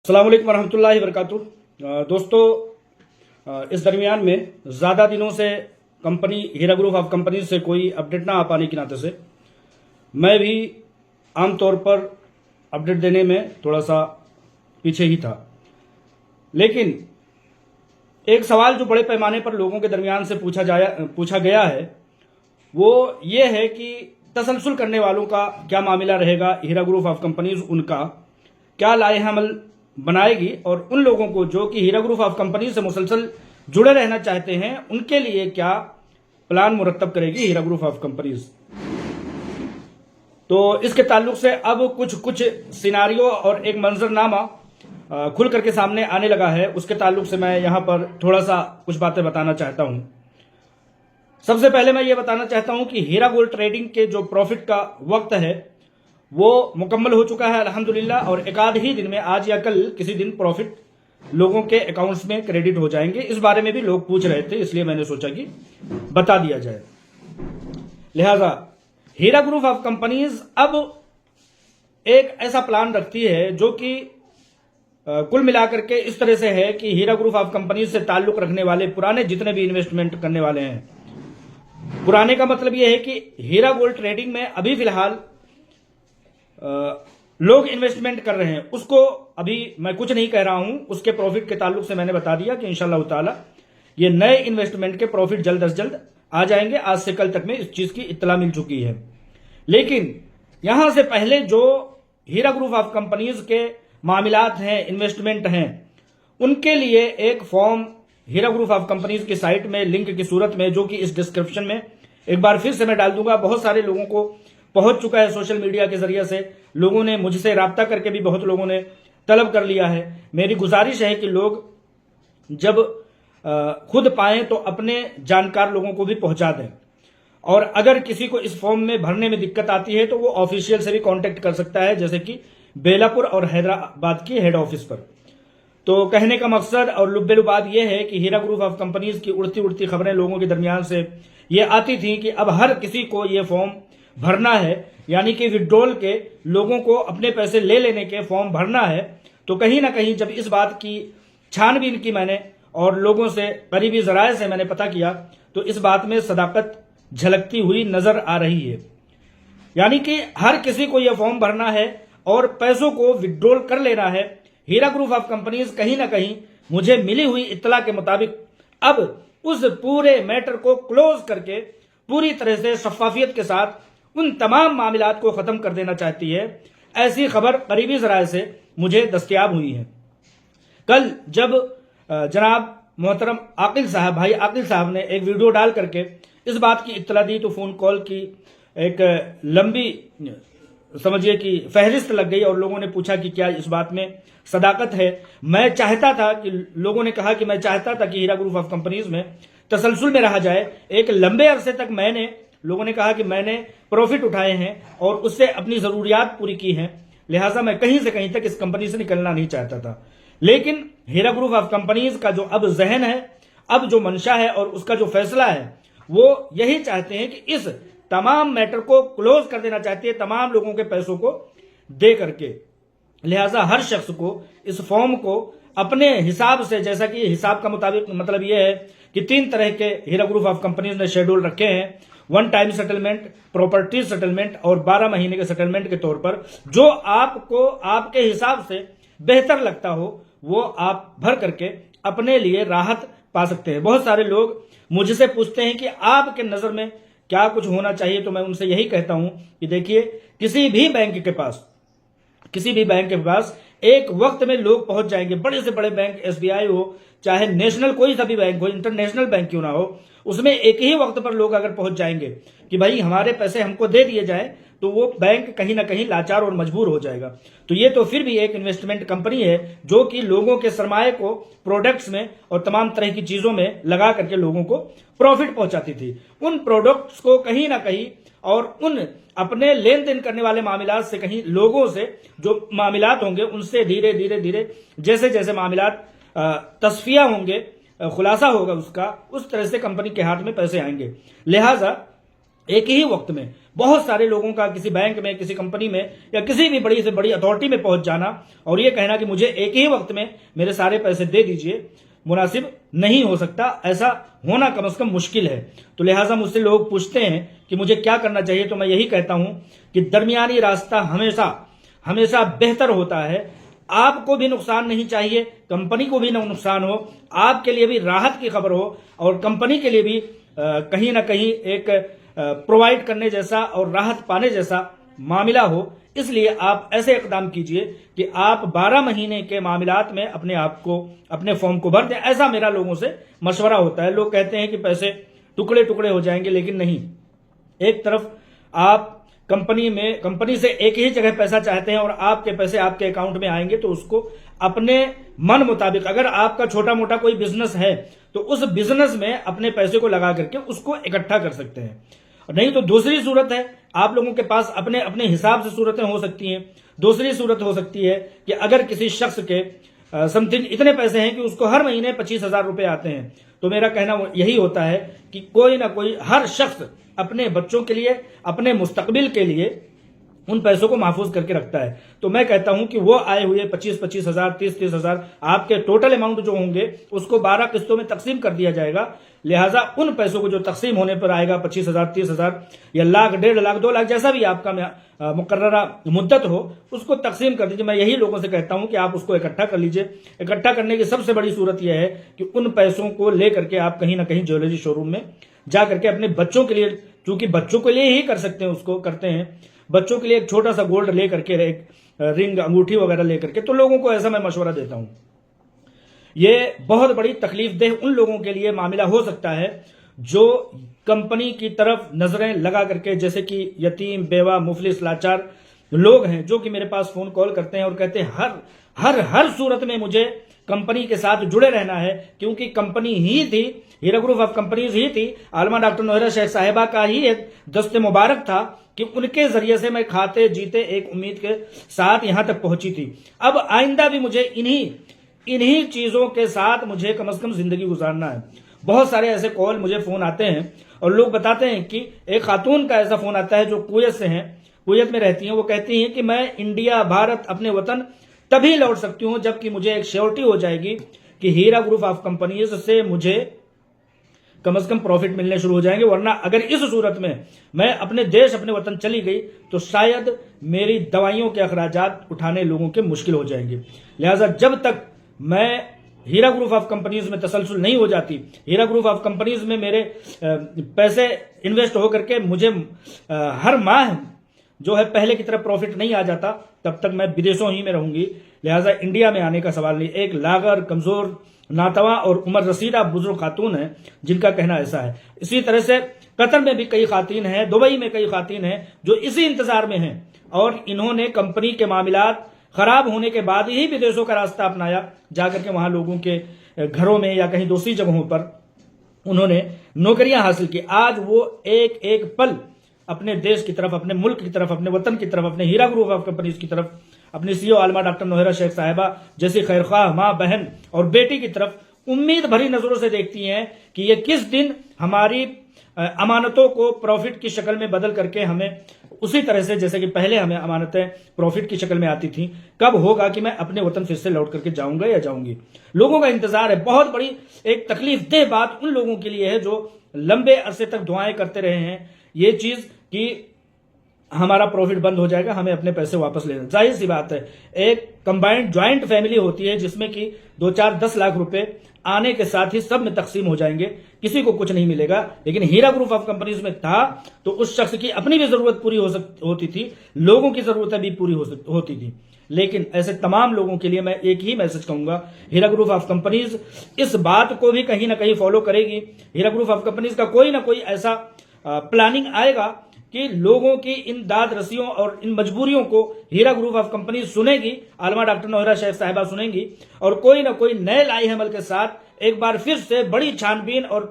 अस्सलाम वालेकुम वरहमतुल्लाहि वबरकातुहू। दोस्तों, इस दरमियान में ज़्यादा दिनों से company Heera group of company से कोई अपडेट ना आ पाने के नाते से मैं भी आमतौर पर अपडेट देने में थोड़ा सा पीछे ही था। लेकिन एक सवाल जो बड़े पैमाने पर लोगों के दरमियान से पूछा गया है वो ये है कि तसलसल करने वालों का क्या मामला रहेगा, हीरा ग्रुप ऑफ कंपनीज उनका क्या लाएहमल बनाएगी, और उन लोगों को जो कि हीरा ग्रुप ऑफ कंपनी से मुसलसल जुड़े रहना चाहते हैं उनके लिए क्या प्लान मुरतब करेगी हीरा ग्रुप ऑफ कंपनीज। तो इसके ताल्लुक से अब कुछ सिनारियो और एक मंजरनामा खुल करके सामने आने लगा है। उसके ताल्लुक से मैं यहां पर थोड़ा सा कुछ बातें बताना चाहता हूं। सबसे पहले मैं ये बताना चाहता हूं कि हीरा गोल्ड ट्रेडिंग के जो प्रॉफिट का वक्त है वो मुकम्मल हो चुका है अल्हम्दुलिल्लाह, और एक आध ही दिन में, आज या कल किसी दिन, प्रॉफिट लोगों के अकाउंट्स में क्रेडिट हो जाएंगे। इस बारे में भी लोग पूछ रहे थे, इसलिए मैंने सोचा कि बता दिया जाए। लिहाजा हीरा ग्रुप ऑफ कंपनीज अब एक ऐसा प्लान रखती है जो कि कुल मिलाकर के इस तरह से है कि हीरा ग्रुप ऑफ कंपनीज से ताल्लुक रखने वाले पुराने जितने भी इन्वेस्टमेंट करने वाले हैं, पुराने का मतलब यह है कि हीरा गोल्ड ट्रेडिंग में अभी फिलहाल लोग इन्वेस्टमेंट कर रहे हैं, उसको अभी मैं कुछ नहीं कह रहा हूं। उसके प्रॉफिट के ताल्लुक से मैंने बता दिया कि इंशाल्लाह ताला ये नए इन्वेस्टमेंट के प्रॉफिट जल्द अज जल्द आ जाएंगे। आज से कल तक में इस चीज की इत्तला मिल चुकी है। लेकिन यहां से पहले जो हीरा ग्रुप ऑफ कंपनीज के मामलात हैं, इन्वेस्टमेंट हैं, उनके लिए एक form Heera group of companies की साइट में लिंक की सूरत में, जो कि इस डिस्क्रिप्शन में एक बार फिर से मैं डाल दूंगा। बहुत सारे लोगों को पहुंच चुका है सोशल मीडिया के जरिए से, लोगों ने मुझसे राब्ता करके भी बहुत लोगों ने तलब कर लिया है। मेरी गुजारिश है कि लोग जब खुद पाएं तो अपने जानकार लोगों को भी पहुंचा दें, और अगर किसी को इस फॉर्म में भरने में दिक्कत आती है तो वो ऑफिशियल से भी कांटेक्ट कर सकता है, जैसे कि बेलापुर और हैदराबाद की हेड ऑफिस पर। तो कहने का मकसद और लुब्बे लुबाद यह है कि हीरा ग्रुप ऑफ कंपनीज की उड़ती उड़ती खबरें लोगों के दरमियान से ये आती थी कि अब हर किसी को ये फॉर्म भरना है, यानी कि विड्रॉल के लोगों को अपने पैसे ले लेने के फॉर्म भरना है। तो कहीं ना कहीं जब इस बात की छानबीन की मैंने और लोगों से, करीबी जराये से मैंने पता किया, तो इस बात में सदाकत झलकती हुई नजर आ रही है। यानी कि हर किसी को यह फॉर्म भरना है और पैसों को विड्रॉल कर लेना है। हीरा ग्रुप ऑफ कंपनीज कहीं ना कहीं, मुझे मिली हुई इत्तला के मुताबिक, अब उस पूरे मैटर को क्लोज करके पूरी तरह से शफाफियत के साथ उन तमाम मामलात को खत्म कर देना चाहती है। ऐसी खबर करीबी जराये से मुझे दस्तयाब हुई है। कल जब जनाब मोहतरम आकिल साहब, भाई आकिल साहब ने एक वीडियो डाल करके इस बात की इत्तला दी, तो फोन कॉल की एक लंबी, समझिए कि फहरिस्त लग गई, और लोगों ने पूछा कि क्या इस बात में सदाकत है। मैं चाहता था कि, लोगों ने कहा कि मैं चाहता था कि हीरा ग्रुप ऑफ कंपनीज में तसलसल में रहा जाए। एक लंबे अरसे तक लोगों ने कहा कि मैंने प्रॉफिट उठाए हैं और उससे अपनी जरूरियात पूरी की हैं, लिहाजा मैं कहीं से कहीं तक इस कंपनी से निकलना नहीं चाहता था। लेकिन हीरा ग्रुप ऑफ कंपनीज का जो अब जहन है, अब जो मंशा है और उसका जो फैसला है, वो यही चाहते हैं कि इस तमाम मैटर को क्लोज कर देना चाहती है, तमाम लोगों के पैसों को दे करके। लिहाजा हर शख्स को इस फॉर्म को अपने हिसाब से, जैसा कि हिसाब का मुताबिक मतलब यह है कि 3 तरह के हीरा ग्रुप ऑफ कंपनीज ने शेड्यूल रखे हैं, 1 टाइम सेटलमेंट, प्रॉपर्टीज सेटलमेंट और 12 महीने के सेटलमेंट के तौर पर। जो आपको आपके हिसाब से बेहतर लगता हो वो आप भर करके अपने लिए राहत पा सकते हैं। बहुत सारे लोग मुझसे पूछते हैं कि आपके नजर में क्या कुछ होना चाहिए, तो मैं उनसे यही कहता हूं कि देखिए, किसी भी बैंक के पास एक वक्त में लोग पहुंच जाएंगे। बड़े से बड़े बैंक, एसबीआई हो, चाहे नेशनल कोई सा भी बैंक हो, इंटरनेशनल बैंक क्यों ना हो, उसमें एक ही वक्त पर लोग अगर पहुंच जाएंगे कि भाई हमारे पैसे हमको दे दिए जाए, तो वो बैंक कहीं ना कहीं लाचार और मजबूर हो जाएगा। तो ये तो फिर भी एक इन्वेस्टमेंट कंपनी है जो कि लोगों के सरमाए को प्रोडक्ट्स में और तमाम तरह की चीजों में लगा करके लोगों को प्रॉफिट पहुंचाती थी। उन प्रोडक्ट्स को कहीं ना कहीं और उन अपने लेन देन करने वाले मामलात से, कहीं लोगों से जो मामलात होंगे उनसे धीरे धीरे जैसे जैसे मामलात तस्फिया होंगे, खुलासा होगा उसका, उस तरह से कंपनी के हाथ में पैसे आएंगे। लिहाजा एक ही वक्त में बहुत सारे लोगों का किसी बैंक में, किसी कंपनी में या किसी भी बड़ी से बड़ी अथॉरिटी में पहुंच जाना और ये कहना कि मुझे एक ही वक्त में मेरे सारे पैसे दे दीजिए, मुनासिब नहीं हो सकता। ऐसा होना कम से कम मुश्किल है। तो लिहाजा मुझसे लोग पूछते हैं कि मुझे क्या करना चाहिए, तो मैं यही कहता हूं कि दरमियानी रास्ता हमेशा हमेशा बेहतर होता है। आपको भी नुकसान नहीं चाहिए, कंपनी को भी नुकसान हो, आपके लिए भी राहत की खबर हो और कंपनी के लिए भी कहीं ना कहीं एक प्रोवाइड करने जैसा और राहत पाने जैसा मामला हो। इसलिए आप ऐसे इकदाम कीजिए कि आप 12 महीने के मामलात में अपने आप को, अपने फॉर्म को भर दें। ऐसा मेरा लोगों से मशवरा होता है। लोग कहते हैं कि पैसे टुकड़े टुकड़े हो जाएंगे, लेकिन नहीं। एक तरफ आप कंपनी से एक ही जगह पैसा चाहते हैं और आपके पैसे आपके अकाउंट में आएंगे, तो उसको अपने मन मुताबिक, अगर आपका छोटा मोटा कोई बिजनेस है तो उस बिजनेस में अपने पैसे को लगा करके उसको इकट्ठा कर सकते हैं। नहीं तो दूसरी सूरत है, आप लोगों के पास अपने अपने हिसाब से सूरतें हो सकती हैं। दूसरी सूरत हो सकती है कि अगर किसी शख्स के समथिंग इतने पैसे हैं कि उसको हर महीने 25,000 रुपए आते हैं, तो मेरा कहना यही होता है कि कोई ना कोई, हर शख्स अपने बच्चों के लिए, अपने मुस्तकबिल के लिए उन पैसों को महफूज करके रखता है। तो मैं कहता हूं कि वो आए हुए 25,000, 30,000 आपके टोटल अमाउंट जो होंगे उसको 12 किस्तों में तकसीम कर दिया जाएगा। लिहाजा उन पैसों को जो तकसीम होने पर आएगा, 25,000, 30,000 या लाख, 1.5 लाख, 2 लाख, जैसा भी आपका मुकर्ररा मुद्दत हो, उसको तकसीम कर दीजिए। मैं यही लोगों से कहता हूं कि आप उसको इकट्ठा कर लीजिए। इकट्ठा करने की सबसे बड़ी सूरत यह है कि उन पैसों को लेकर के आप कहीं ना कहीं ज्वेलरी शोरूम में जा करके अपने बच्चों के लिए, चूंकि बच्चों के लिए ही कर सकते हैं, उसको करते हैं, बच्चों के लिए एक छोटा सा गोल्ड लेकर के, एक रिंग, अंगूठी वगैरह लेकर के, तो लोगों को ऐसा मैं मशवरा देता हूं। ये बहुत बड़ी तकलीफ देह उन लोगों के लिए मामला हो सकता है जो कंपनी की तरफ नजरें लगा करके, जैसे कि यतीम, बेवा, मुफलिस, लाचार लोग हैं, जो कि मेरे पास फोन कॉल करते हैं और कहते हैं हर हर हर सूरत में मुझे कंपनी के साथ जुड़े रहना है, क्योंकि कंपनी ही थी, हीरा ग्रुप ऑफ कंपनीज ही थी, आलमा डॉक्टर नोहरा शेख साहिबा का ही एक दस्ते मुबारक था कि उनके जरिए से मैं खाते जीते एक उम्मीद के साथ यहां तक पहुंची थी। अब आइंदा भी मुझे इन्हीं चीजों के साथ मुझे कम से कम जिंदगी गुजारना है। बहुत सारे ऐसे कॉल, मुझे फोन आते हैं और लोग बताते हैं कि एक खातून का ऐसा फोन आता है जो कुवैत से हैं, कुवैत में रहती हैं। वो कहती हैं कि मैं इंडिया, भारत, अपने वतन तभी लौट सकती हूं जबकि मुझे एक श्योरिटी हो जाएगी कि हीरा ग्रुप ऑफ कंपनीज से मुझे कम से कम प्रॉफिट मिलने शुरू हो जाएंगे। वरना अगर इस सूरत में मैं अपने देश, अपने वतन चली गई तो शायद मेरी दवाइयों के अखराजात उठाने लोगों के मुश्किल हो जाएंगे। लिहाजा जब तक मैं हीरा ग्रुप ऑफ कंपनीज में तसलसल नहीं हो जाती, हीरा ग्रुप ऑफ कंपनीज में मेरे पैसे इन्वेस्ट होकर के मुझे हर माह जो है पहले की तरह प्रॉफिट नहीं आ जाता, तब तक मैं विदेशों ही में रहूंगी। लिहाजा इंडिया में आने का सवाल नहीं। एक लागर, कमजोर, नातवा और उम्र रसीदा बुजुर्ग खातून है जिनका कहना ऐसा है। इसी तरह से कतर में भी कई खातून हैं, दुबई में कई खातून हैं जो इसी इंतजार में हैं और इन्होंने कंपनी के मामलात खराब होने के बाद ही विदेशों का रास्ता अपनाया, जाकर के वहां लोगों के घरों में या कहीं दूसरी जगहों पर उन्होंने नौकरियां हासिल की। आज वो एक एक पल अपने देश की तरफ, अपने मुल्क की तरफ, अपने वतन की तरफ, अपने हीरा ग्रुप ऑफ कंपनीज की तरफ, अपनी सीईओ आलमा डॉक्टर नोहरा शेख साहिबा जैसी खैरख्वाह माँ, बहन और बेटी की तरफ उम्मीद भरी नजरों से देखती हैं कि ये किस दिन हमारी अमानतों को प्रॉफिट की शक्ल में बदल करके हमें उसी तरह से, जैसे कि पहले हमें अमानतें प्रॉफिट की शक्ल में आती थी, कब होगा कि मैं अपने वतन फिर से लौट करके जाऊंगा या जाऊंगी। लोगों का इंतजार है। बहुत बड़ी एक तकलीफ देह बात उन लोगों के लिए है जो लंबे अरसे तक दुआएं करते रहे हैं ये चीज कि हमारा प्रॉफिट बंद हो जाएगा, हमें अपने पैसे वापस लेना। जाहिर सी बात है, एक कंबाइंड ज्वाइंट फैमिली होती है जिसमें कि 2, 4, 10 लाख रुपए आने के साथ ही सब में तकसीम हो जाएंगे, किसी को कुछ नहीं मिलेगा। लेकिन हीरा ग्रुप ऑफ कंपनीज में था तो उस शख्स की अपनी भी जरूरत पूरी होती थी, लोगों की जरूरतें भी पूरी होती थी। लेकिन ऐसे तमाम लोगों के लिए मैं एक ही मैसेज कहूंगा, हीरा ग्रुप ऑफ कंपनीज इस बात को भी कहीं ना कहीं फॉलो करेगी। हीरा ग्रुप ऑफ कंपनीज का कोई ना कोई ऐसा प्लानिंग आएगा कि लोगों की इन दाद रसियों और इन मजबूरियों को हीरा ग्रुप ऑफ कंपनी सुनेगी, आलमा डॉक्टर नोहरा शेख साहिबा सुनेंगी और कोई ना कोई नए लाई हमल के साथ एक बार फिर से बड़ी छानबीन और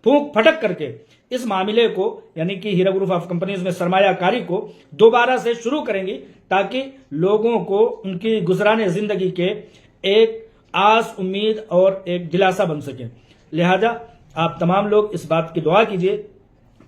फूंक फटक करके इस मामले को, यानी कि हीरा ग्रुप ऑफ कंपनीज में सरमायाकारी को दोबारा से शुरू करेंगी, ताकि लोगों को उनकी गुजराने जिंदगी के एक आस, उम्मीद और एक दिलासा बन सके। लिहाजा आप तमाम लोग इस बात की दुआ कीजिए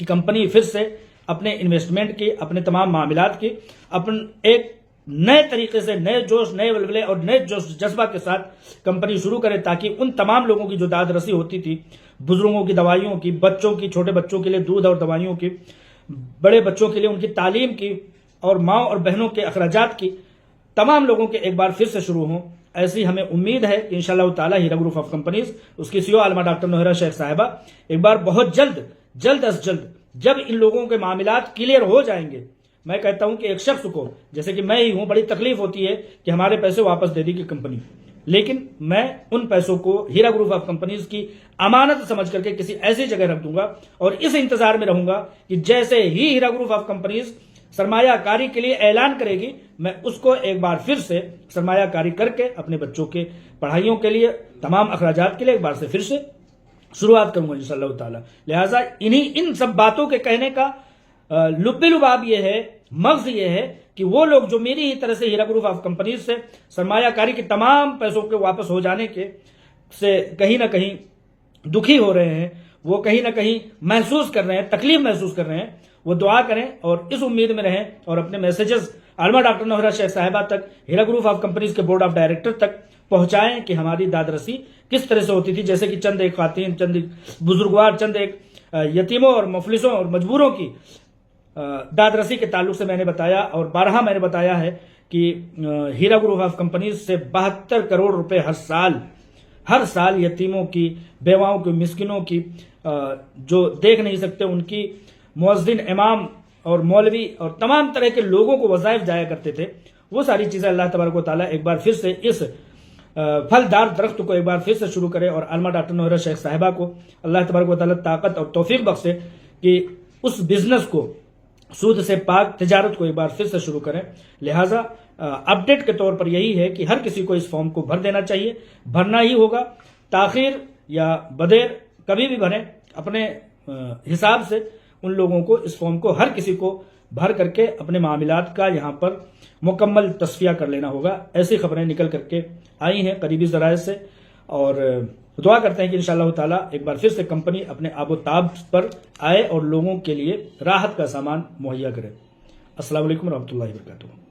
कि कंपनी फिर से अपने इन्वेस्टमेंट की, अपने तमाम मामलात की, अपन एक नए तरीके से, नए जोश, नए वलवले और नए जोश जज्बा के साथ कंपनी शुरू करें, ताकि उन तमाम लोगों की जो दाद रसी होती थी, बुजुर्गों की दवाइयों की, बच्चों की, छोटे बच्चों के लिए दूध और दवाइयों की, बड़े बच्चों के लिए उनकी तालीम की और माँ और बहनों के अखराजात की, तमाम लोगों के एक बार फिर से शुरू हों। ऐसी हमें उम्मीद है कि इंशाअल्लाह ताला हीरा ग्रुप ऑफ कंपनीज, उसकी सीईओ आलमा डॉक्टर नोहरा शेख साहिबा एक बार बहुत जल्द अज जल्द जब इन लोगों के मामलात क्लियर हो जाएंगे, मैं कहता हूं कि एक शख्स को, जैसे कि मैं ही हूं, बड़ी तकलीफ होती है कि हमारे पैसे वापस दे देगी कंपनी, लेकिन मैं उन पैसों को हीरा ग्रुप ऑफ कंपनीज की अमानत समझ करके किसी ऐसी जगह रख दूंगा और इस इंतजार में रहूंगा कि जैसे ही हीरा ग्रुप ऑफ कंपनीज सरमायाकारी के लिए ऐलान करेगी, मैं उसको एक बार फिर से सरमायाकारी करके अपने बच्चों के पढ़ाइयों के लिए, तमाम अखराजात के लिए एक बार से फिर से शुरुआत करूंगा इंशाअल्लाह ताला। लिहाजा इन सब बातों के कहने का लुब्बे लुबाब यह है, मगज ये है कि वो लोग जो मेरी ही तरह से हीरा ग्रुप ऑफ कंपनीज से सरमायाकारी के तमाम पैसों के वापस हो जाने के से कहीं ना कहीं दुखी हो रहे हैं, वो कहीं ना कहीं महसूस कर रहे हैं, तकलीफ महसूस कर रहे हैं, वो दुआ करें और इस उम्मीद में रहें और अपने मैसेजेस आलमा डॉक्टर नोहरा शेख साहिबा तक, हीरा ग्रुप ऑफ कंपनीज के बोर्ड ऑफ डायरेक्टर तक पहुंचाएं कि हमारी दाद रसी किस तरह से होती थी। जैसे कि चंद एक खातिन, चंद एक बुजुर्गवार, चंद एक यतीमों और मुफलिसों और मजबूरों की दाद रसी के ताल्लुक से मैंने बताया, और बारहा मैंने बताया है कि हीरा ग्रुप ऑफ कंपनीज से 72 करोड़ रुपए हर साल यतीमों की, बेवाओं की, मिस्किनों की, जो देख नहीं सकते उनकी, मुअज्जिन, इमाम और मौलवी और तमाम तरह के लोगों को वज़ाइफ जाया करते थे, वो सारी चीज़ें अल्लाह तबारक व तआला एक बार फिर से इस फलदार दरख्त को एक बार फिर से शुरू करे और आलमा डॉक्टर नोहरा शेख साहिबा को अल्लाह तबारक व तआला ताकत और तौफीक बख्शे कि उस बिजनेस को, सूद से पाक तिजारत को एक बार फिर से शुरू करें। लिहाजा अपडेट के तौर पर यही है कि हर किसी को इस फॉर्म को भर देना चाहिए, भरना ही होगा, ताखिर या बदेर कभी भी भरें, अपने हिसाब से उन लोगों को, इस फॉर्म को हर किसी को भर करके अपने मामलात का यहाँ पर मुकम्मल तस्फिया कर लेना होगा। ऐसी खबरें निकल करके आई हैं करीबी ज़राए से, और दुआ करते हैं कि इंशाअल्लाह ताला एक बार फिर से कंपनी अपने आबोताब पर आए और लोगों के लिए राहत का सामान मुहैया करे। अस्सलाम वालेकुम रहमतुल्लाहि व बरकातुहू।